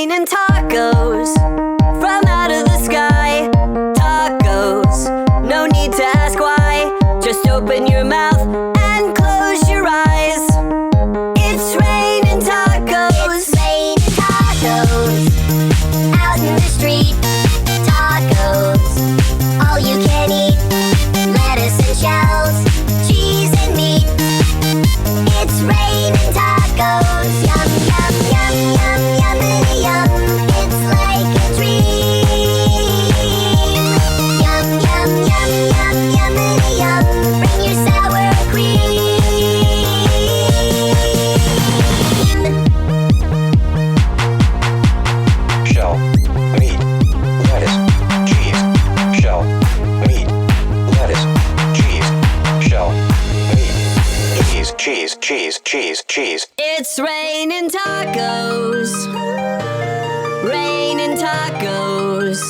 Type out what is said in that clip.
raining tacos from out of the sky. Tacos, no need to ask why. Just open your mouth and close your eyes. It's raining tacos. It's raining tacos out in the street. Tacos, all you can eat. Lettuce and shells, cheese and meat. It's raining tacos. Yum, yum, yum, yum, yummity yum. It's like a dream. Yum, yum, yum, yum, yummity yum. Bring your sour cream. Shell, meat, lettuce, cheese. Shell, meat, lettuce, cheese. Shell, meat, cheese. It's raining tacos. Raining tacos.